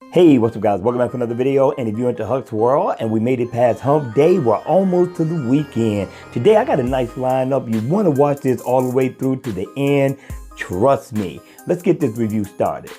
Hey, what's up guys? Welcome back to another video. And if you're into Huck's World and we made it past Hump Day, we're almost to the weekend. Today I got a nice lineup. You want to watch this all the way through to the end. Trust me. Let's get this review started.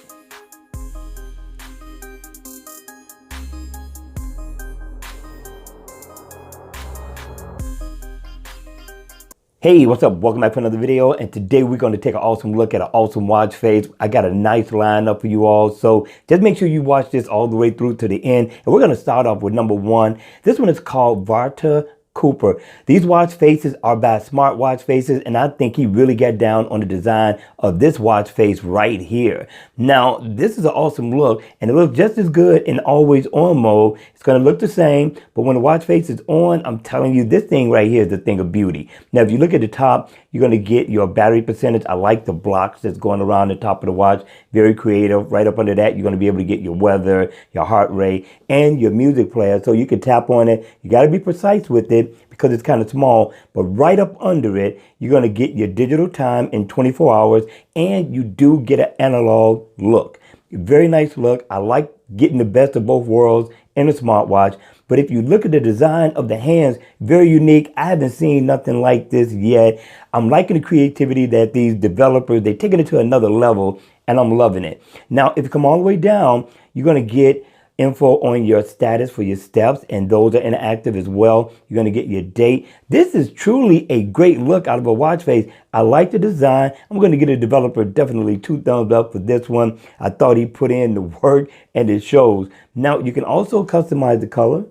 Hey, what's up? Welcome back to another video. And today we're going to take an awesome look at an awesome watch face. I got a nice lineup for you all. So just make sure you watch this all the way through to the end. And we're going to start off with number one. This one is called Varta Cooper. These watch faces are by Smart Watch Faces, and I think he really got down on the design of this watch face right here. Now, this is an awesome look, and it looks just as good in always on mode. It's going to look the same, but when the watch face is on, I'm telling you, this thing right here is a thing of beauty. Now, if you look at the top, you're going to get your battery percentage. I like the blocks that's going around the top of the watch. Very creative. Right up under that, you're going to be able to get your weather, your heart rate, and your music player. So you can tap on it. You got to be precise with it because it's kind of small, but right up under it, you're going to get your digital time in 24 hours, and you do get an analog look. Very nice look. I like getting the best of both worlds in a smartwatch. But if you look at the design of the hands, very unique. I haven't seen nothing like this yet. I'm liking the creativity that these developers, they're taking it to another level, and I'm loving it. Now, if you come all the way down, you're going to get info on your status for your steps, and those are interactive as well. You're going to get your date. This is truly a great look out of a watch face. I like the design. I'm going to give the developer definitely 2 thumbs up for this one. I thought he put in the work, and it shows. Now, you can also customize the color.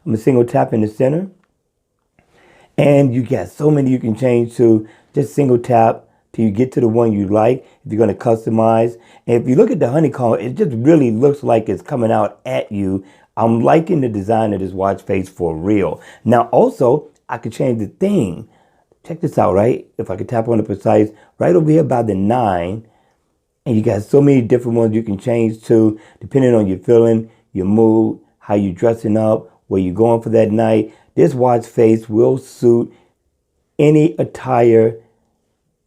I'm going to single tap in the center, and you got so many you can change to. Just single tap till you get to the one you like if you're going to customize. And if you look at the honeycomb, it just really looks like it's coming out at you. I'm liking the design of this watch face for real. Now also, I could change the theme. Check this out, right? If I could tap on the precise, right over here by the 9, and you got so many different ones you can change to, depending on your feeling, your mood, how you dressing up, where you're going for that night. This watch face will suit any attire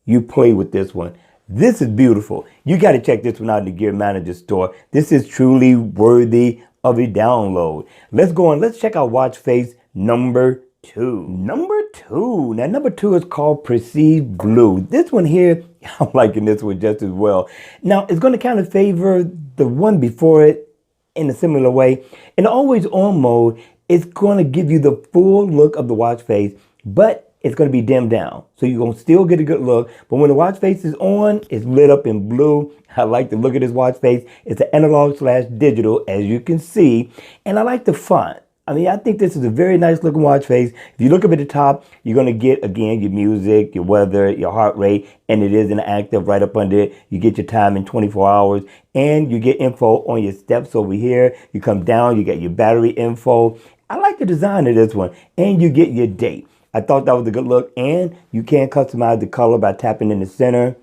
you play with this one. This is beautiful. You got to check this one out in the Gear Manager store. This is truly worthy of a download. Let's go on. Let's check out watch face number 2. Number 2. Now, number 2 is called Perecive Blue. This one here, I'm liking this one just as well. Now, it's going to kind of favor the one before it in a similar way. In always on mode, it's going to give you the full look of the watch face, but it's going to be dimmed down. So you're going to still get a good look. But when the watch face is on, it's lit up in blue. I like the look of this watch face. It's an analog/digital, as you can see. And I like the font. I mean, I think this is a very nice looking watch face. If you look up at the top, you're going to get, again, your music, your weather, your heart rate, and it is interactive right up under it. You get your time in 24 hours, and you get info on your steps over here. You come down, you get your battery info. I like the design of this one, and you get your date. I thought that was a good look, and you can customize the color by tapping in the center,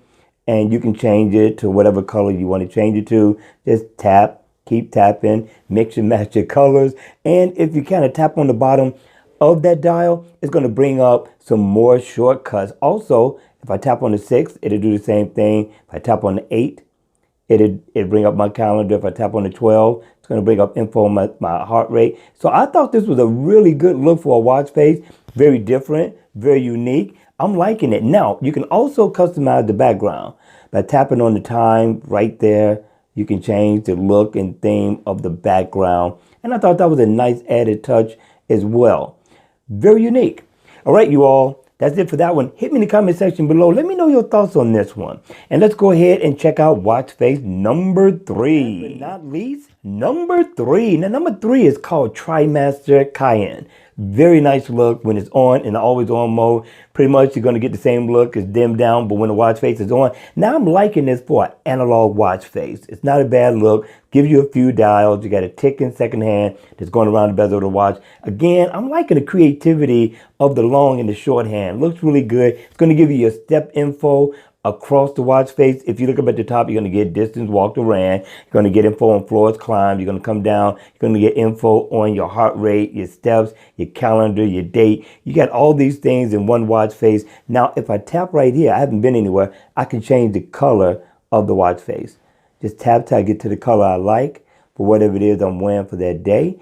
and you can change it to whatever color you want to change it to. Just tap, keep tapping, mix and match your colors, and if you kind of tap on the bottom of that dial, it's going to bring up some more shortcuts. Also, if I tap on the 6, it'll do the same thing. If I tap on the 8, it'll bring up my calendar. If I tap on the 12, it's going to bring up info on my heart rate. So I thought this was a really good look for a watch face. Very different, very unique. I'm liking it. Now, you can also customize the background. By tapping on the time right there, you can change the look and theme of the background. And I thought that was a nice added touch as well. Very unique. All right, you all. That's it for that one. Hit me in the comment section below. Let me know your thoughts on this one. And let's go ahead and check out watch face number 3. Last but not least, number 3. Now, number 3 is called Tirmaster Cyan. Very nice look when it's on in the always on mode. Pretty much you're going to get the same look as dimmed down, but when the watch face is on. Now I'm liking this for an analog watch face. It's not a bad look. Gives you a few dials. You got a ticking second hand that's going around the bezel of the watch. Again, I'm liking the creativity of the long and the short hand. Looks really good. It's going to give you your step info across the watch face. If you look up at the top, you're going to get distance walked or ran. You're going to get info on floors climbed. You're going to come down. You're going to get info on your heart rate, your steps, your calendar, your date. You got all these things in one watch face. Now, if I tap right here, I haven't been anywhere, I can change the color of the watch face. Just tap till I get to the color I like. for whatever it is I'm wearing for that day.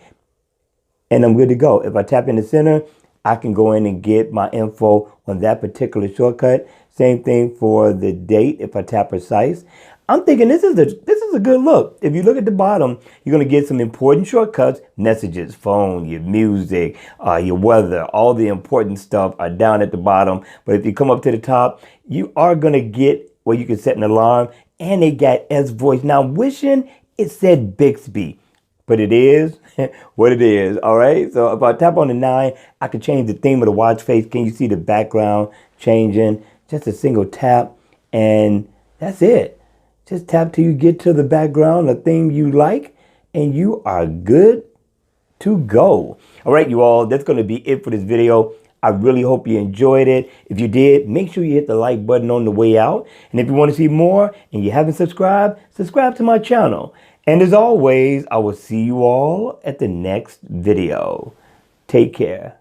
And I'm good to go. If I tap in the center, I can go in and get my info on that particular shortcut. Same thing for the date if I tap precise. I'm thinking this is a good look. If you look at the bottom, you're going to get some important shortcuts, messages, phone, your music, your weather, all the important stuff are down at the bottom. But if you come up to the top, you are going to get where you can set an alarm, and they got S voice. Now, wishing it said Bixby, but it is what it is. All right. So if I tap on the 9, I can change the theme of the watch face. Can you see the background changing? Just a single tap, and that's it. Just tap till you get to the background, the theme you like, and you are good to go. All right, you all, that's going to be it for this video. I really hope you enjoyed it. If you did, make sure you hit the like button on the way out. And if you want to see more and you haven't subscribed, subscribe to my channel. And as always, I will see you all at the next video. Take care.